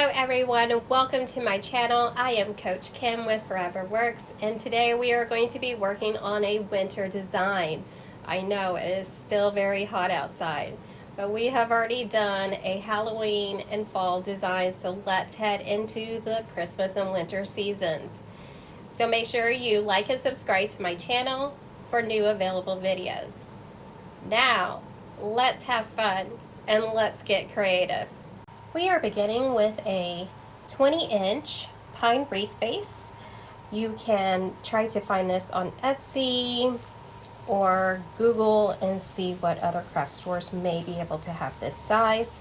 Hello everyone, welcome to my channel. I am Coach Kim with Forever Works, and today we are going to be working on a winter design. I know it is still very hot outside, but we have already done a Halloween and fall design, so let's head into the Christmas and winter seasons. So make sure you like and subscribe to my channel for new available videos. Now, let's have fun and let's get creative. We are beginning with a 20-inch pine wreath base. You can try to find this on Etsy or Google and see what other craft stores may be able to have this size.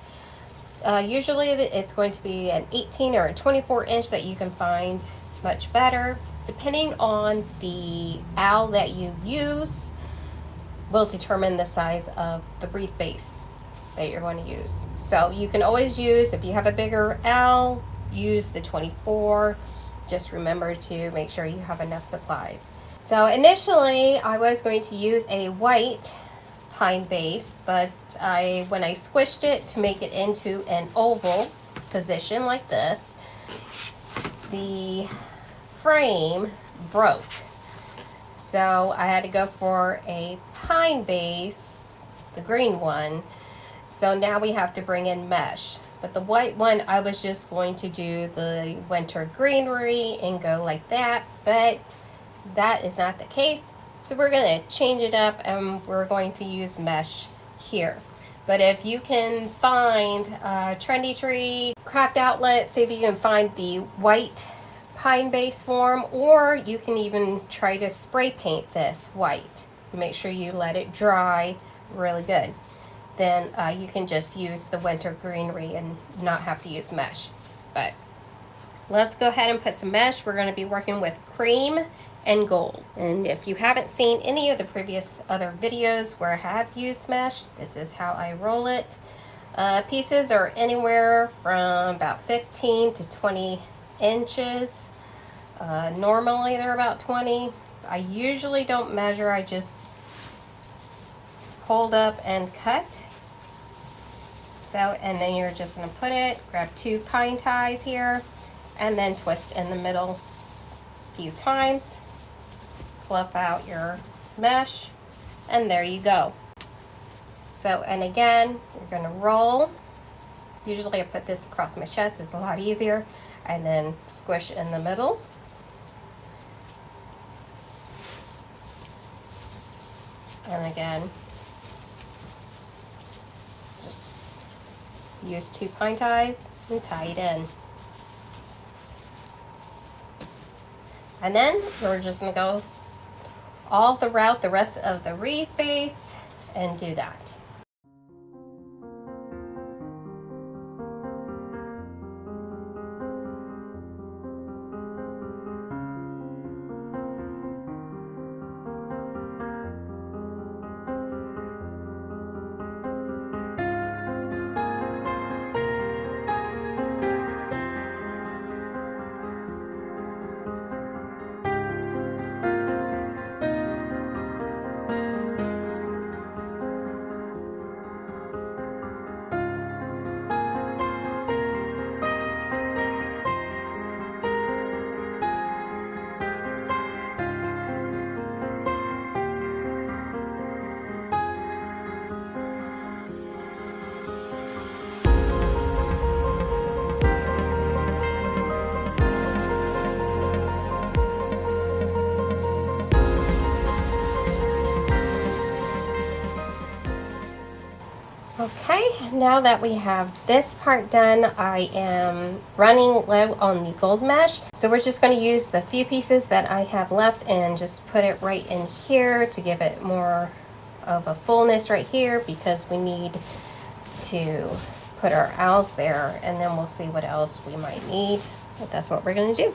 Usually it's going to be an 18 or a 24 inch that you can find much better. Depending on the owl that you use will determine the size of the wreath base that you're going to use. So you can always use, if you have a bigger owl, use the 24. Just remember to make sure you have enough supplies. So initially I was going to use a white pine base, but when I squished it to make it into an oval position like this, the frame broke. So I had to go for a pine base, the green one. So now we have to bring in mesh. But the white one, I was just going to do the winter greenery and go like that, but that is not the case. So we're going to change it up and we're going to use mesh here. But if you can find Trendy Tree, Craft Outlet, see if you can find the white pine base form, or you can even try to spray paint this white. Make sure you let it dry really good. Then you can just use the winter greenery and not have to use mesh. But let's go ahead and put some mesh. We're going to be working with cream and gold. And if you haven't seen any of the previous other videos where I have used mesh, this is how I roll it. Pieces are anywhere from about 15 to 20 inches. Normally they're about 20. I usually don't measure, I just hold up and cut. So, and then you're just going to put it, grab 2 pine ties here, and then twist in the middle a few times, fluff out your mesh, and there you go. So, and again, you're going to roll. Usually I put this across my chest, it's a lot easier, and then squish in the middle. And again, just use 2 pine ties and tie it in. And then we're just going to go all throughout the rest of the wreath base and do that. Okay, now that we have this part done, I am running low on the gold mesh. So we're just going to use the few pieces that I have left and just put it right in here to give it more of a fullness right here, because we need to put our owls there, and then we'll see what else we might need. But that's what we're going to do.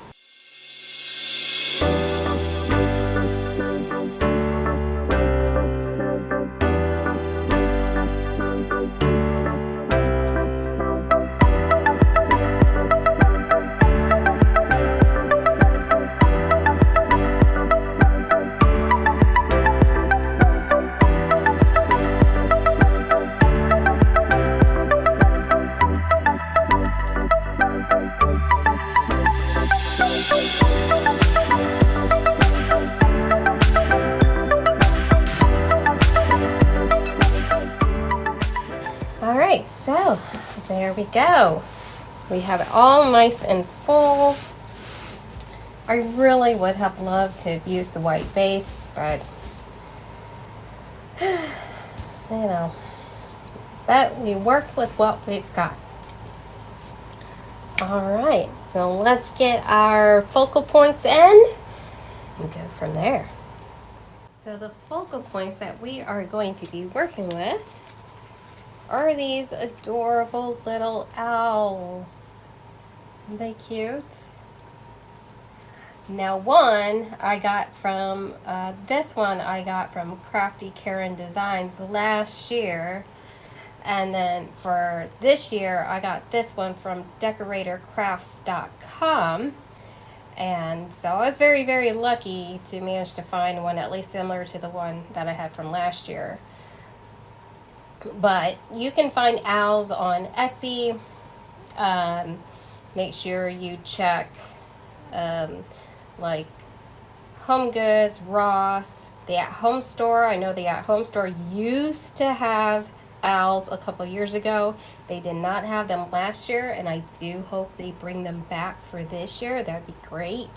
right, so there we go. We have it all nice and full. I really would have loved to have used the white base, but you know, but we worked with what we've got. Alright, so let's get our focal points in and go from there. So the focal points that we are going to be working with are these adorable little owls. Aren't they cute? Now one I got from, this one I got from Krafty Designs last year. And then for this year I got this one from decoratorcrafts.com. And so I was very, very lucky to manage to find one at least similar to the one that I had from last year. But you can find owls on Etsy. Make sure you check like Home Goods, Ross, the At Home store. I know the At Home store used to have owls a couple years ago. They did not have them last year, and I do hope they bring them back for this year. That'd be great.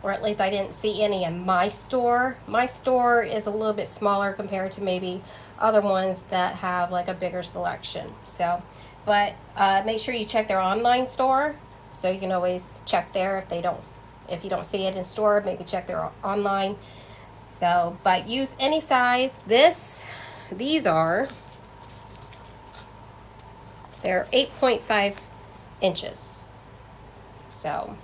Or at least I didn't see any in my store. My store is a little bit smaller compared to maybe other ones that have like a bigger selection. So, but make sure you check their online store, so you can always check there if you don't see it in store, maybe check their online. So, but use any size. These are, they're 8.5 inches. So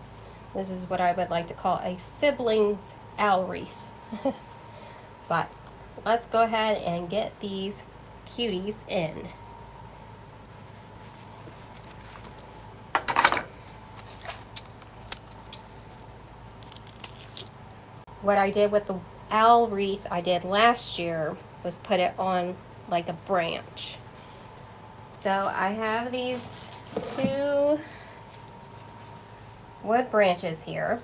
this is what I would like to call a siblings owl wreath. But let's go ahead and get these cuties in. What I did with the owl wreath I did last year was put it on like a branch. So I have these two wood branches here.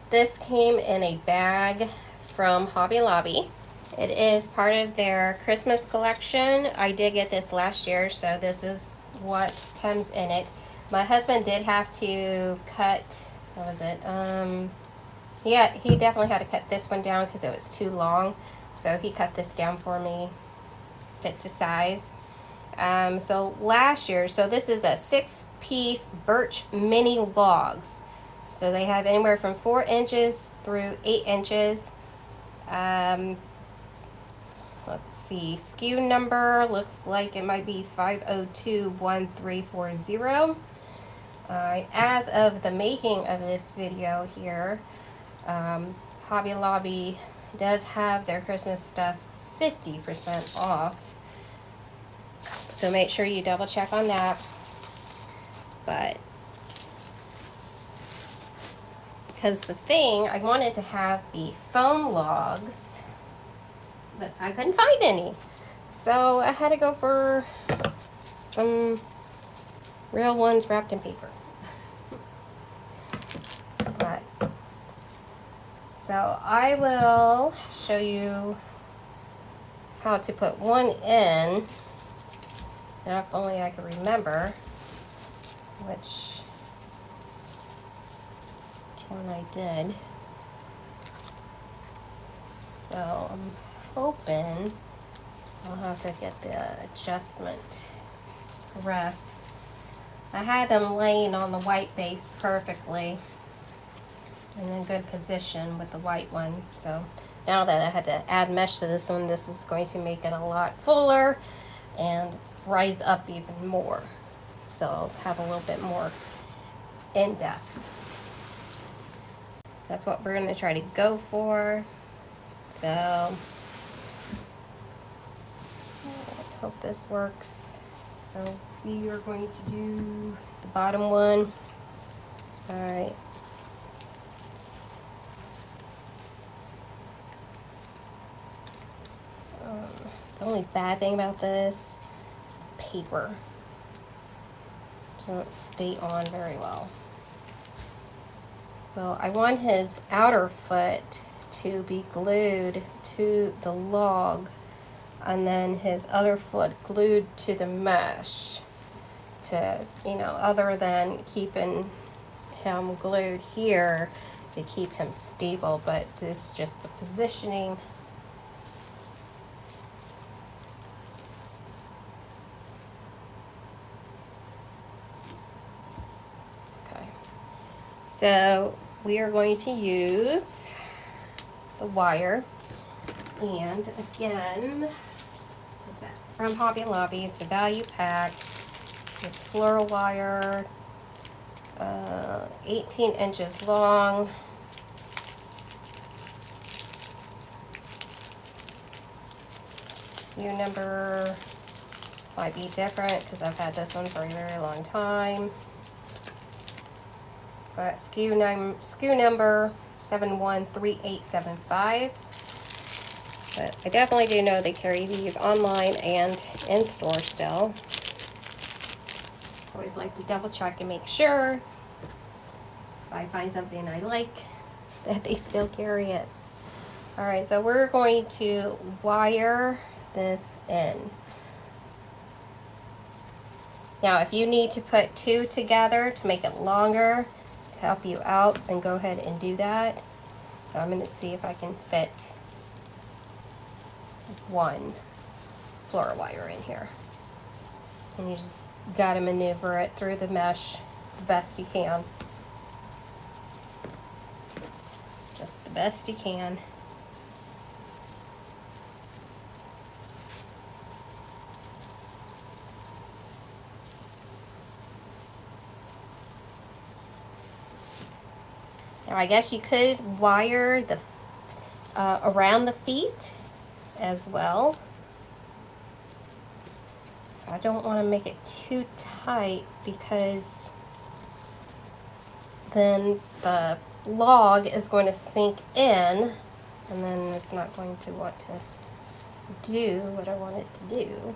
This came in a bag from Hobby Lobby. It is part of their Christmas collection. I did get this last year, so this is what comes in it. My husband did have to cut, what was it? Yeah, he definitely had to cut this one down because it was too long. So he cut this down for me, fit to size. So last year, so this is a 6-piece Birch mini logs. So they have anywhere from 4 inches through 8 inches. Let's see, SKU number looks like it might be 5021340. As of the making of this video here, Hobby Lobby does have their Christmas stuff 50% off. So make sure you double check on that. But because the thing, I wanted to have the foam logs, but I couldn't find any. So I had to go for some real ones wrapped in paper. But so I will show you how to put one in. Now, if only I could remember which one I did. So I'm hoping I'll have to get the adjustment rough. I had them laying on the white base perfectly in a good position with the white one. So now that I had to add mesh to this one, this is going to make it a lot fuller and rise up even more. So I'll have a little bit more in depth. That's what we're going to try to go for. So let's hope this works. So we are going to do the bottom one. Alright. The only bad thing about this is the paper. It doesn't stay on very well. So I want his outer foot to be glued to the log and then his other foot glued to the mesh to, you know, other than keeping him glued here to keep him stable, but it's just the positioning. Okay, so we are going to use the wire, and again, what's that? From Hobby Lobby. It's a value pack. It's floral wire, 18 inches long. SKU number might be different because I've had this one for a very long time. But SKU number 713875. But I definitely do know they carry these online and in store still. Always like to double check and make sure if I find something I like that they still carry it. Alright, so we're going to wire this in. Now if you need to put two together to make it longer to help you out, then go ahead and do that. So I'm going to see if I can fit one floral wire in here. And you just got to maneuver it through the mesh the best you can. Just the best you can. Now I guess you could wire the around the feet as well. I don't want to make it too tight because then the log is going to sink in and then it's not going to want to do what I want it to do.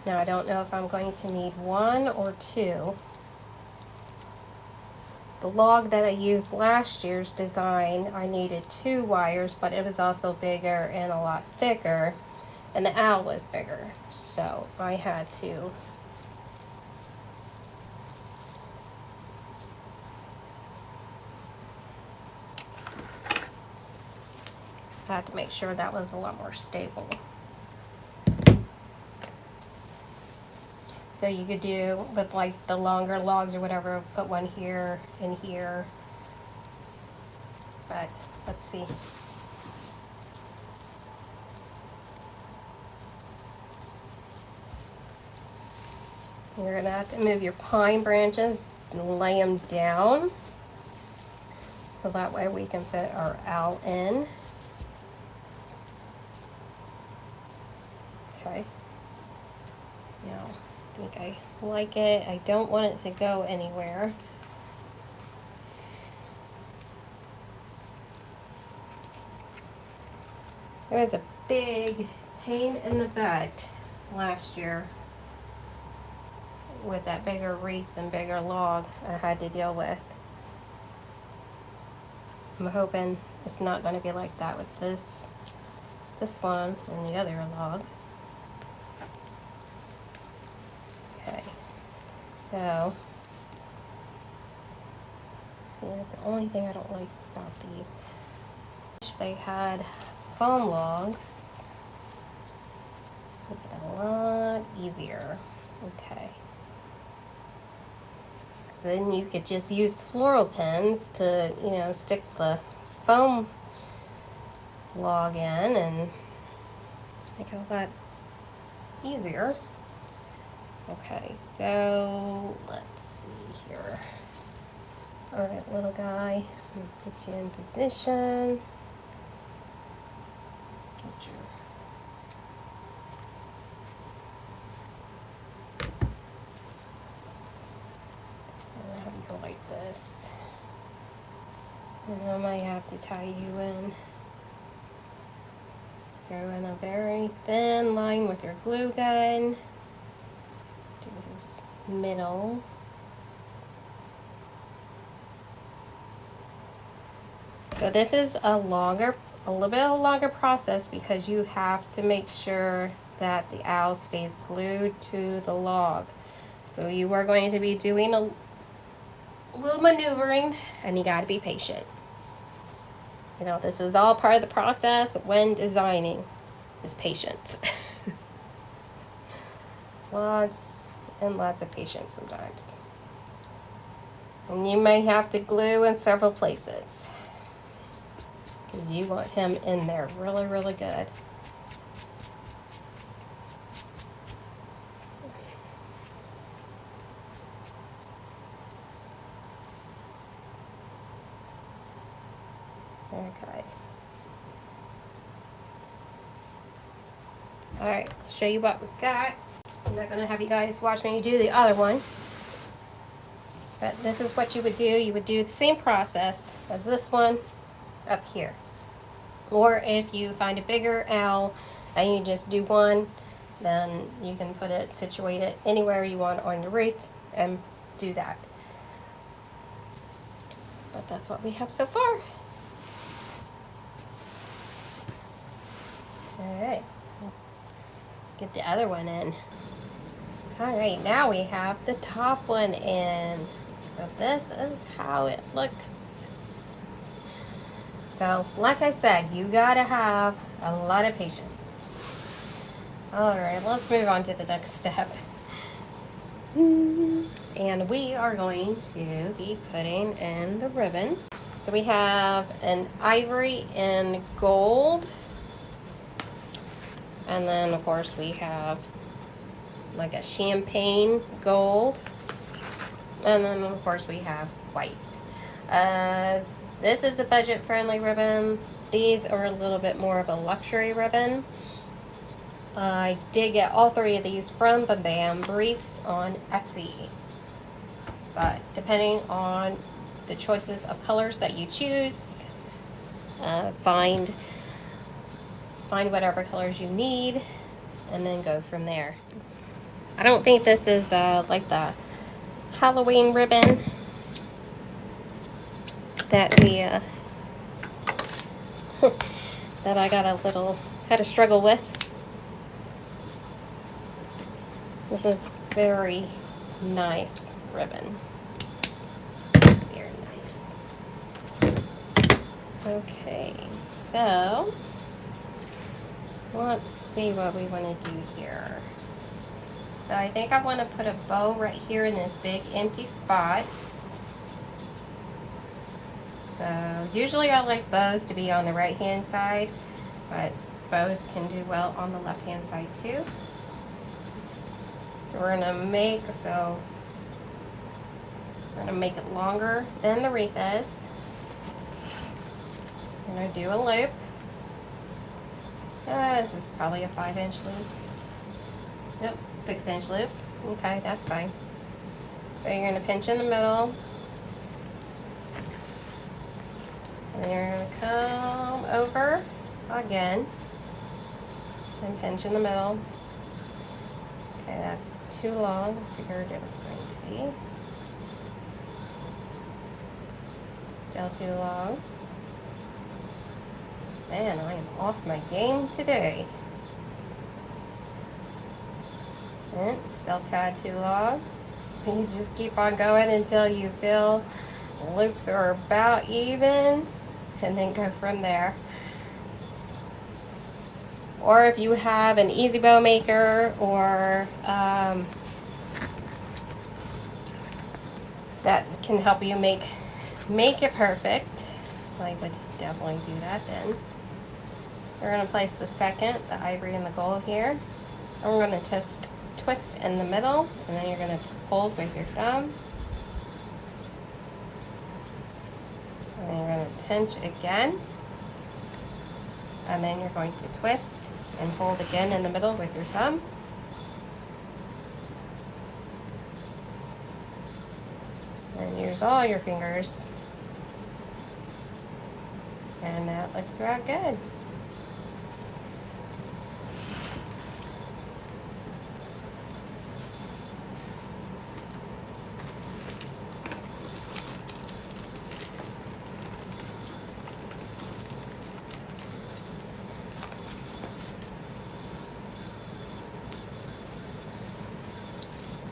Now I don't know if I'm going to need one or two. The log that I used last year's design, I needed two wires, but it was also bigger and a lot thicker, and the owl was bigger, so I had to make sure that was a lot more stable. So you could do with like the longer logs or whatever, put one here and here. But let's see. You're gonna have to move your pine branches and lay them down. So that way we can fit our owl in. Okay. Now, I think I like it. I don't want it to go anywhere. There was a big pain in the butt last year with that bigger wreath and bigger log I had to deal with. I'm hoping it's not going to be like that with this one and the other log. Okay, so see, that's the only thing I don't like about these. Wish they had foam logs. Make it a lot easier. Okay. So then you could just use floral pins to, you know, stick the foam log in and make it a lot easier. Okay, so let's see here. Alright, little guy, I'm gonna put you in position. Let's get your have you go like this. And I might have to tie you in. Just go in a very thin line with your glue gun. middle. So this is a little bit of a longer process because you have to make sure that the owl stays glued to the log. So you are going to be doing a little maneuvering, and you got to be patient. You know, this is all part of the process when designing, is patience. Lots and lots of patience sometimes. And you may have to glue in several places, because you want him in there really, really good. Okay. Alright, show you what we've got. I'm not going to have you guys watch me do the other one. But this is what you would do. You would do the same process as this one up here. Or if you find a bigger owl and you just do one, then you can put it, situate it anywhere you want on your wreath and do that. But that's what we have so far. Alright, let's get the other one in. Alright, now we have the top one in. So this is how it looks. So, like I said, you gotta have a lot of patience. Alright, let's move on to the next step. And we are going to be putting in the ribbon. So we have an ivory and gold. And then, of course, we have like a champagne gold. And then, of course, we have white. This is a budget-friendly ribbon. These are a little bit more of a luxury ribbon. I did get all three of these from the Wreaths on Etsy. But depending on the choices of colors that you choose, find whatever colors you need, and then go from there. I don't think this is like the Halloween ribbon that we that I had a struggle with. This is very nice ribbon. Very nice. Okay, so let's see what we want to do here. So I think I want to put a bow right here in this big empty spot. So usually I like bows to be on the right hand side, but bows can do well on the left hand side too. So we're gonna make it longer than the wreath is. I'm gonna do a loop. This is probably a 5-inch loop. Nope, 6-inch loop. Okay, that's fine. So you're gonna pinch in the middle. And then you're going to come over again and pinch in the middle. Okay, that's too long. I figured it was going to be. Still too long. Man, I am off my game today. And still a tad too long. And you just keep on going until you feel the loops are about even. And then go from there. Or if you have an easy bow maker or that can help you make it perfect, I would definitely do that then. We're going to place the second, the ivory and the gold here. And we're going to twist in the middle, and then you're going to hold with your thumb. And then you're going to pinch again, and then you're going to twist and hold again in the middle with your thumb. And use all your fingers. And that looks real good.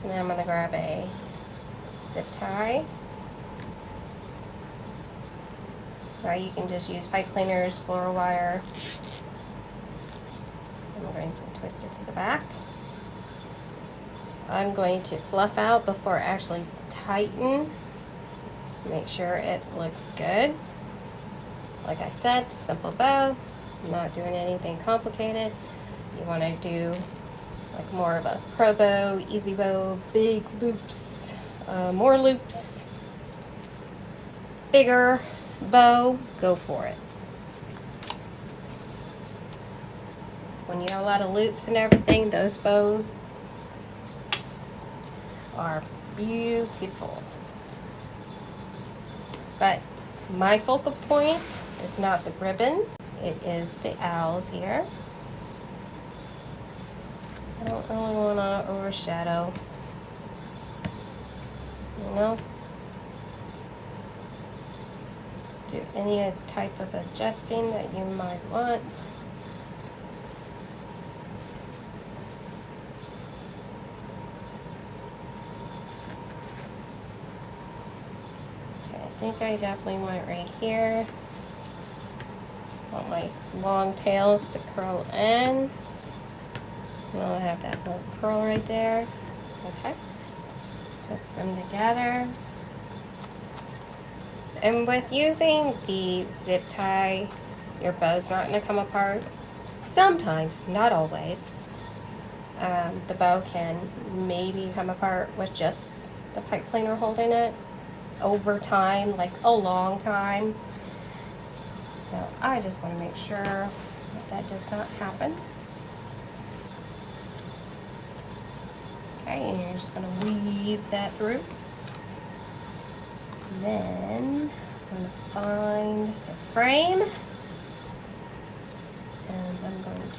And then I'm going to grab a zip tie. Or you can just use pipe cleaners, floor wire. I'm going to twist it to the back. I'm going to fluff out before I actually tighten. Make sure it looks good. Like I said, simple bow. I'm not doing anything complicated. You want to do like more of a pro bow, easy bow, big loops, more loops, bigger bow, go for it. When you have a lot of loops and everything, those bows are beautiful. But my focal point is not the ribbon, it is the owls here. I don't really want to overshadow, you know. Do any type of adjusting that you might want. Okay, I think I definitely want it right here. I want my long tails to curl in. And I'll have that little curl right there. Okay. Twist them together. And with using the zip tie, your bow's not going to come apart. Sometimes, not always. The bow can maybe come apart with just the pipe cleaner holding it over time, like a long time. So I just want to make sure that does not happen. Okay, and you're just going to weave that through. Then I'm going to find the frame, and I'm going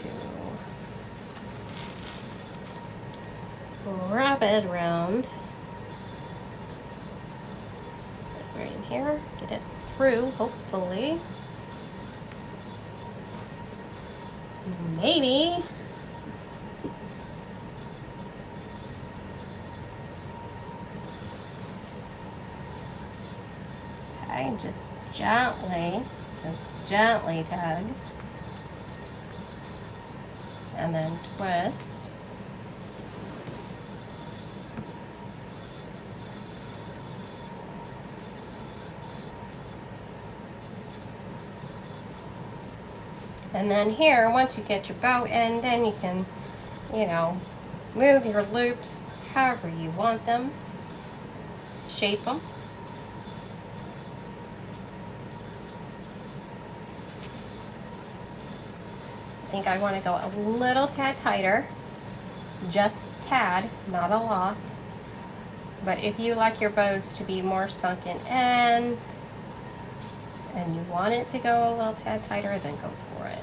to wrap it around the frame here, get it through, hopefully. Maybe. Okay, just gently tug, and then twist. And then here, once you get your bow in, then you can, you know, move your loops however you want them, shape them. I think I want to go a little tad tighter, just a tad, not a lot. But if you like your bows to be more sunken in, and you want it to go a little tad tighter, then go for it.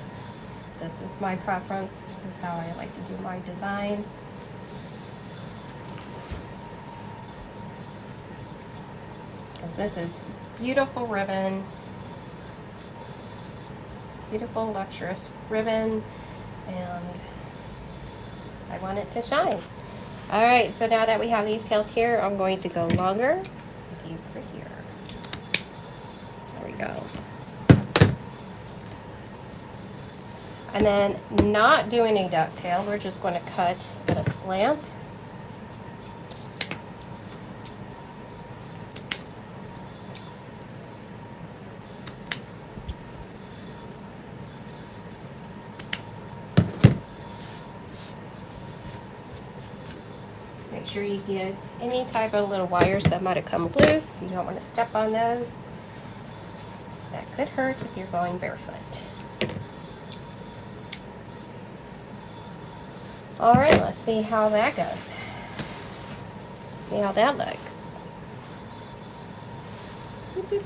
This is my preference. This is how I like to do my designs. Because this is beautiful ribbon. Beautiful, luxurious ribbon, and I want it to shine. Alright, so now that we have these tails here, I'm going to go longer with these right here. There we go. And then, not doing a ducktail, we're just going to cut at a slant. Make sure you get any type of little wires that might have come loose. You don't want to step on those. That could hurt if you're going barefoot. Alright, let's see how that goes. See how that looks. Boop, boop.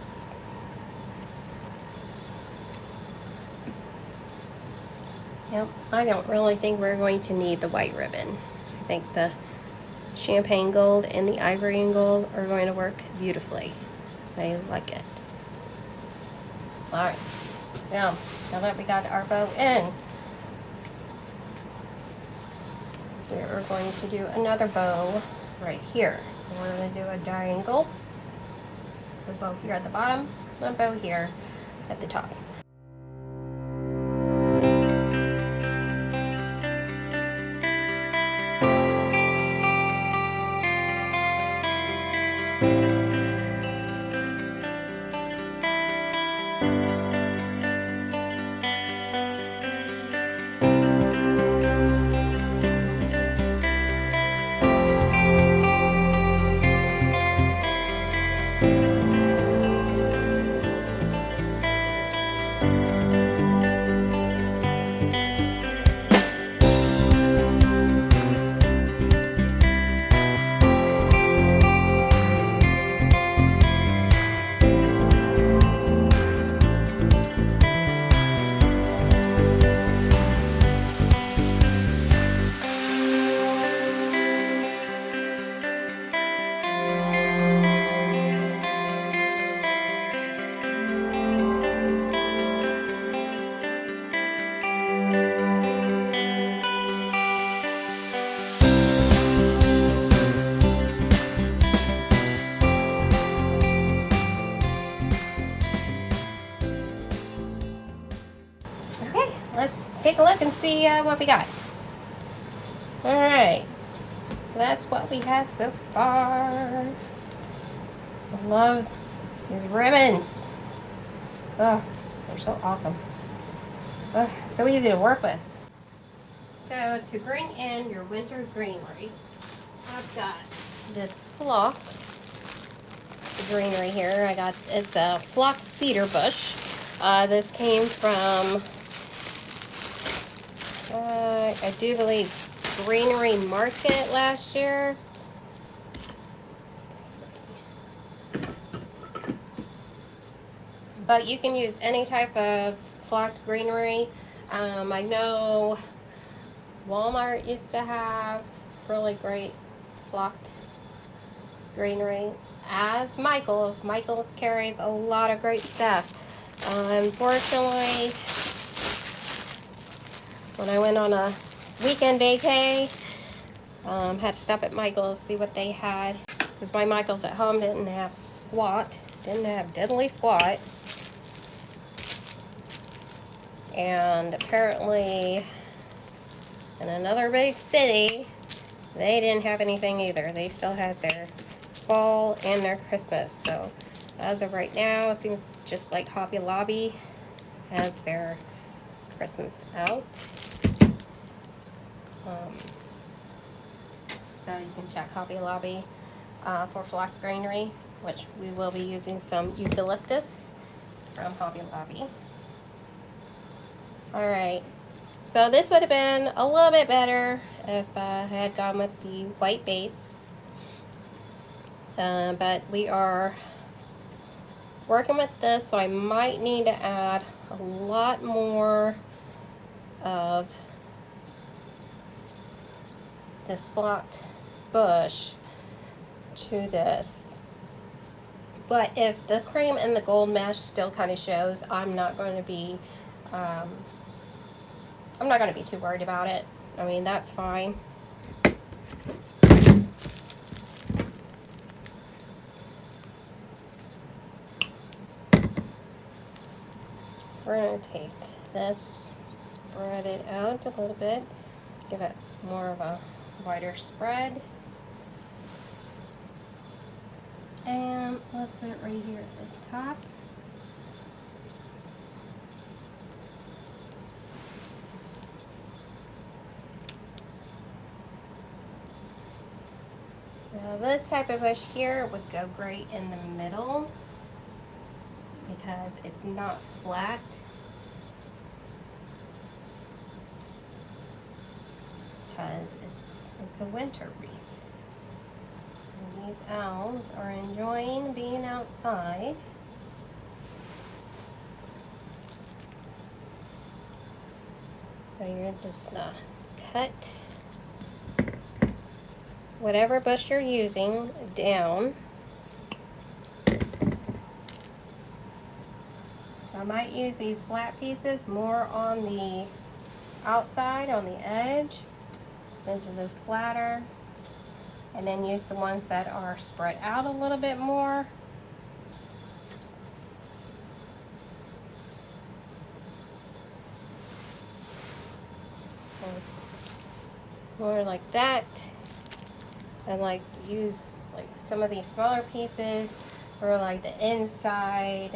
Yep, I don't really think we're going to need the white ribbon. I think the champagne gold and the ivory and gold are going to work beautifully. I like it. Alright, now that we got our bow in, we are going to do another bow right here. So we're going to do a triangle. So a bow here at the bottom, and a bow here at the top. Okay, let's take a look and see what we got. Alright, so that's what we have so far. I love these ribbons. Oh, they're so awesome. Oh, so easy to work with. So to bring in your winter greenery, I've got this flocked greenery here. It's a flocked cedar bush. This came from, I do believe, Greenery Market last year. But you can use any type of flocked greenery. I know Walmart used to have really great flocked greenery, as Michael's carries a lot of great stuff. Unfortunately, when I went on a weekend vacay, had to stop at Michael's, see what they had, because my Michael's at home didn't have diddly squat. And apparently in another big city, they didn't have anything either. They still had their fall and their Christmas. So as of right now, it seems just like Hobby Lobby has their Christmas out. So you can check Hobby Lobby for flocked greenery, which we will be using some eucalyptus from Hobby Lobby. Alright, so this would have been a little bit better if I had gone with the white base. But we are working with this, so I might need to add a lot more of this flocked bush to this. But if the cream and the gold mesh still kind of shows, I'm not going to be too worried about it. I mean, that's fine. So we're going to take this, spread it out a little bit, give it more of a wider spread. And let's put it right here at the top. Now this type of bush here would go great in the middle because it's not flat. Because it's a winter wreath. And these owls are enjoying being outside. So you're just cut whatever bush you're using down. So I might use these flat pieces more on the outside, on the edge, since it is flatter. and then use the ones that are spread out a little bit more. So more like that, and like use like some of these smaller pieces for like the inside,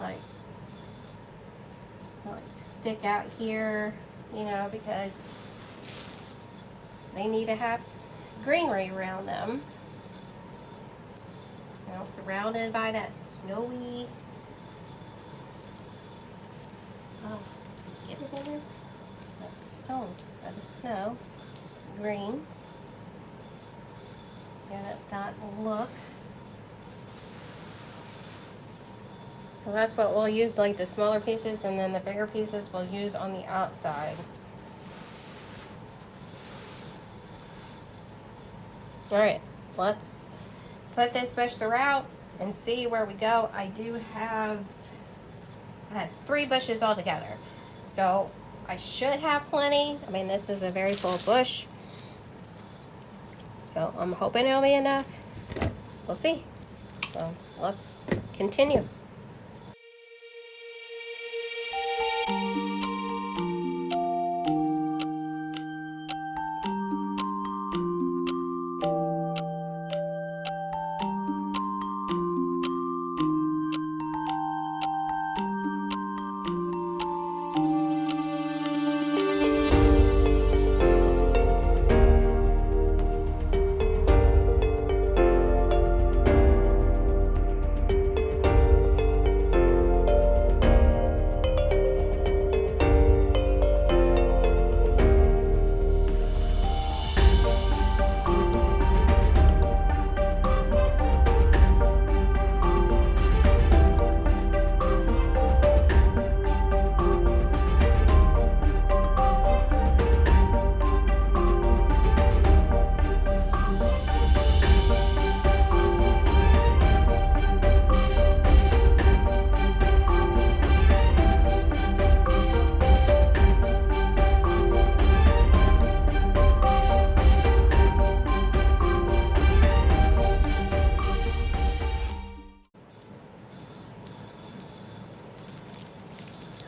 like stick out here, you know, because they need to have greenery around them. You know, surrounded by that snowy, oh, get it in there? That's snow, green. Get that look. So that's what we'll use, like the smaller pieces, and then the bigger pieces we'll use on the outside. Alright, let's put this bush throughout and see where we go. I had 3 bushes all together, so I should have plenty. I mean, this is a very full bush, so I'm hoping it'll be enough. We'll see. So let's continue.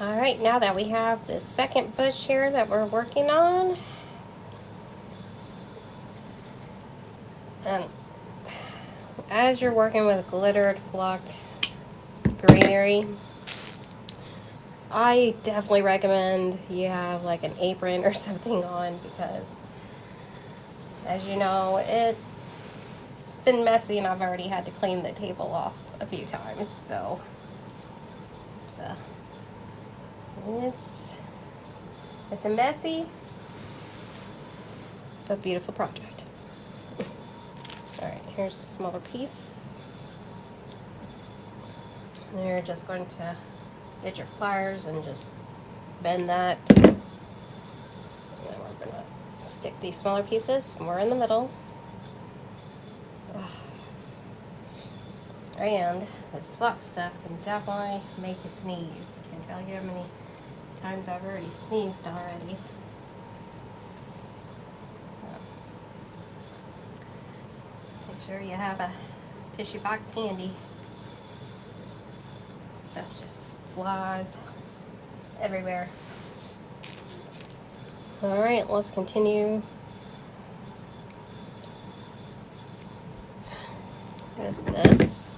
Alright, now that we have the second bush here that we're working on, and as you're working with glittered flocked greenery, I definitely recommend you have like an apron or something on, because as you know, it's been messy and I've already had to clean the table off a few times, so it's a messy but beautiful project. Alright, here's a smaller piece. And you're just going to get your pliers and just bend that. And then we're going to stick these smaller pieces more in the middle. And this flock stuff can definitely make you sneeze. Can't tell you how many times I've already sneezed already. Make sure you have a tissue box handy. Stuff just flies everywhere. Alright, let's continue with this.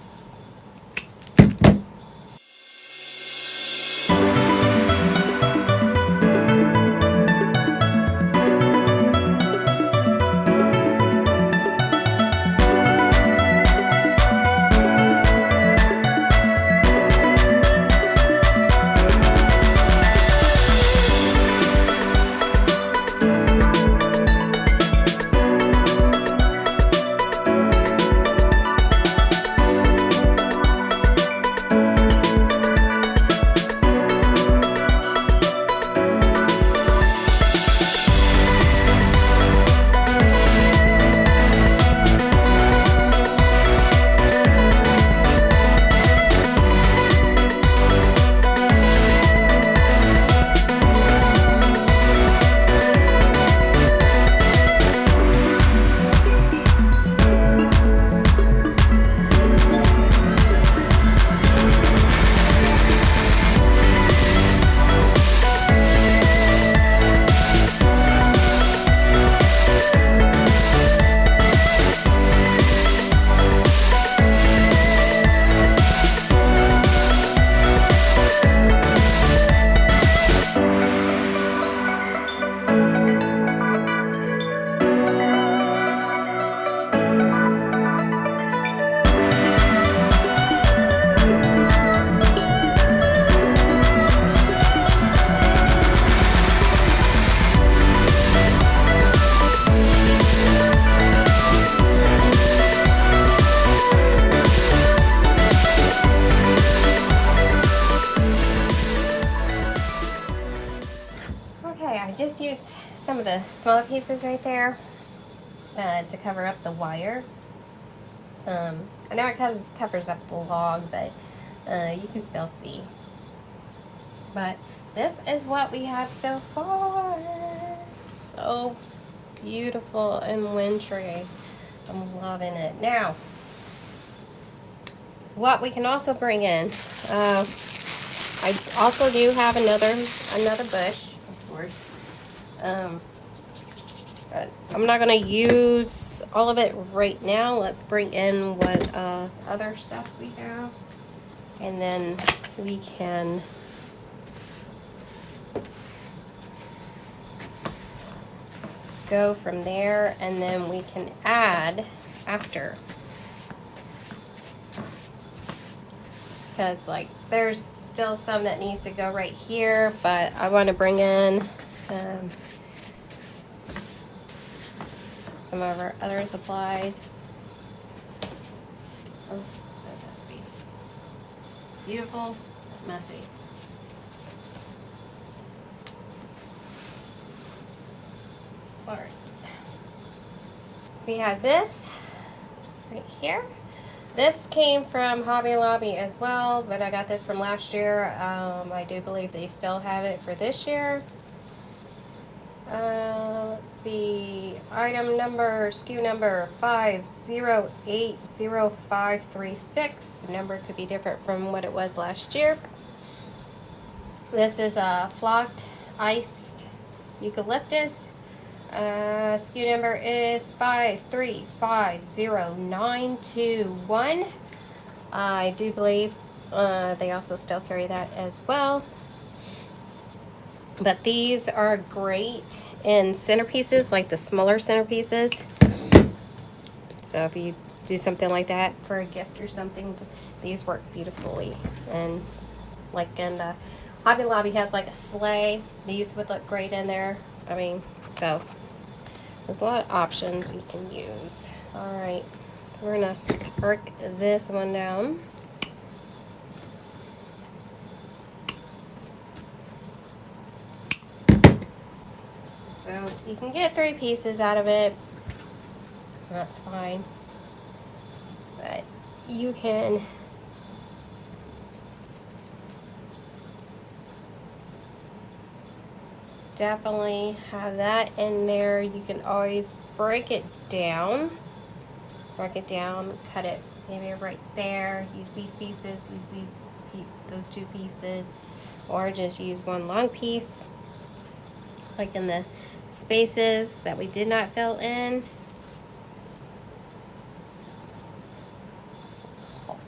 Okay, I just used some of the smaller pieces right there to cover up the wire. I know it covers up the log, but you can still see. But this is what we have so far. So beautiful and wintry. I'm loving it. Now, what we can also bring in, I also do have another bush, of course. But I'm not going to use all of it right now. Let's bring in what other stuff we have, and then we can go from there, and then we can add after. Because like there's still some that needs to go right here, but I want to bring in some of our other supplies. Oh, that must be beautiful, messy. Alright. We have this right here. This came from Hobby Lobby as well, but I got this from last year. I do believe they still have it for this year. Let's see, SKU number 5080536. Number could be different from what it was last year. This is a flocked iced eucalyptus. SKU number is 5350921. I do believe they also still carry that as well. But these are great in centerpieces, like the smaller centerpieces. So if you do something like that for a gift or something, these work beautifully. And like in the Hobby Lobby has like a sleigh. These would look great in there. I mean, so there's a lot of options you can use. Alright, so we're going to break this one down. So you can get 3 pieces out of it. That's fine. But you can definitely have that in there. You can always break it down, cut it maybe right there. Use these pieces, use those 2 pieces, or just use one long piece, like in the spaces that we did not fill in. It's hot.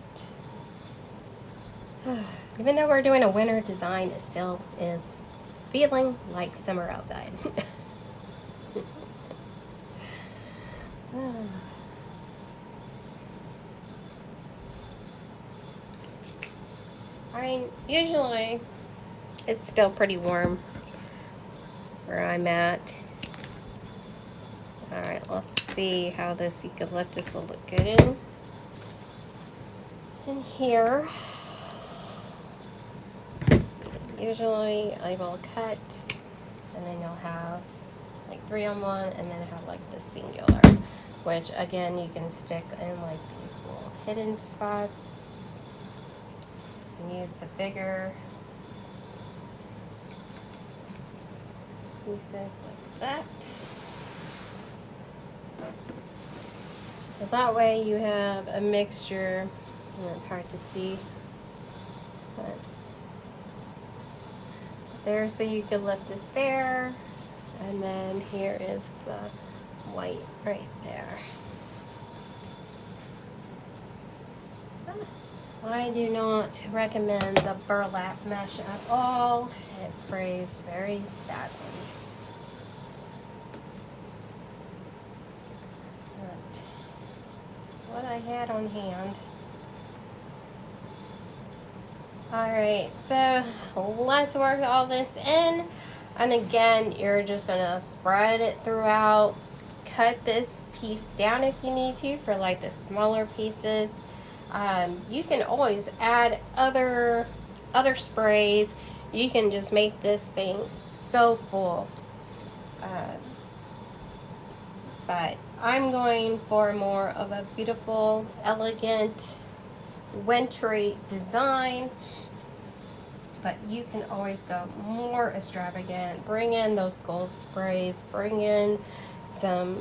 Even though we're doing a winter design, it still is feeling like summer outside. I mean, usually it's still pretty warm where I'm at. Alright, let's see how this eucalyptus will look good in here. Usually I will cut, and then you'll have like 3 on one, and then have like the singular, which again you can stick in like these little hidden spots and use the bigger pieces like that. So that way you have a mixture, and it's hard to see, but there's the eucalyptus there, and then here is the white right there. I do not recommend the burlap mesh at all. It frays very badly. But what I had on hand. Alright, so let's work all this in. And again, you're just going to spread it throughout. Cut this piece down if you need to for like the smaller pieces. You can always add other sprays You can just make this thing so full. But I'm going for more of a beautiful, elegant, wintry design. But you can always go more extravagant. Bring in those gold sprays. Bring in some,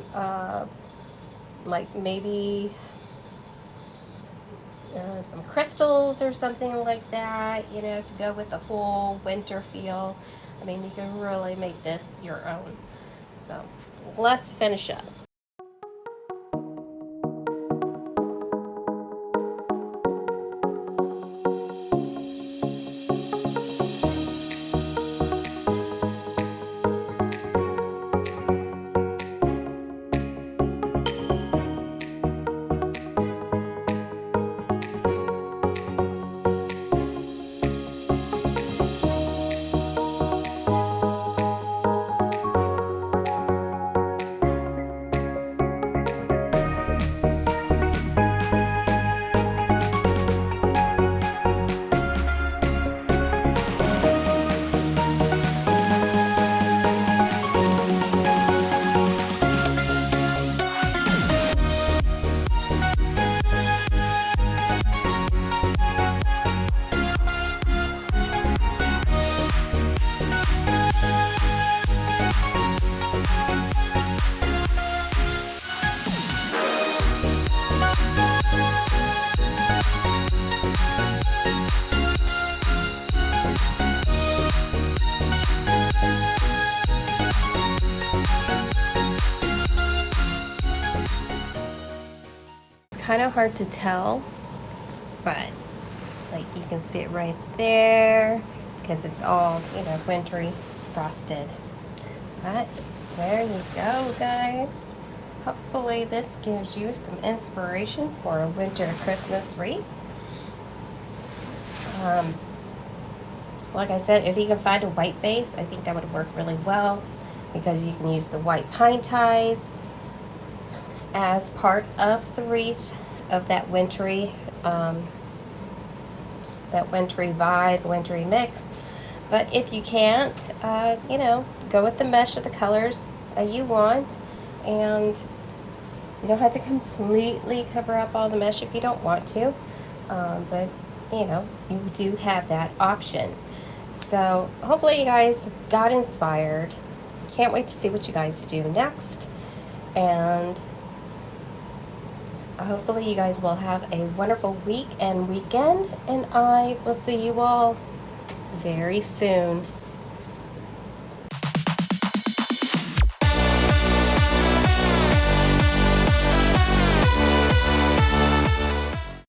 like maybe some crystals or something like that, you know, to go with the whole winter feel. I mean, you can really make this your own. So let's finish up. Kind of hard to tell, but like you can see it right there because it's all, you know, wintry frosted. But there you go, guys. Hopefully this gives you some inspiration for a winter Christmas wreath. Like I said, if you can find a white base, I think that would work really well because you can use the white pine ties as part of the wreath of that wintry vibe, wintry mix. But if you can't, you know, go with the mesh of the colors that you want, and you don't have to completely cover up all the mesh if you don't want to, but you know, you do have that option. So hopefully you guys got inspired. Can't wait to see what you guys do next, and hopefully you guys will have a wonderful week and weekend, and I will see you all very soon.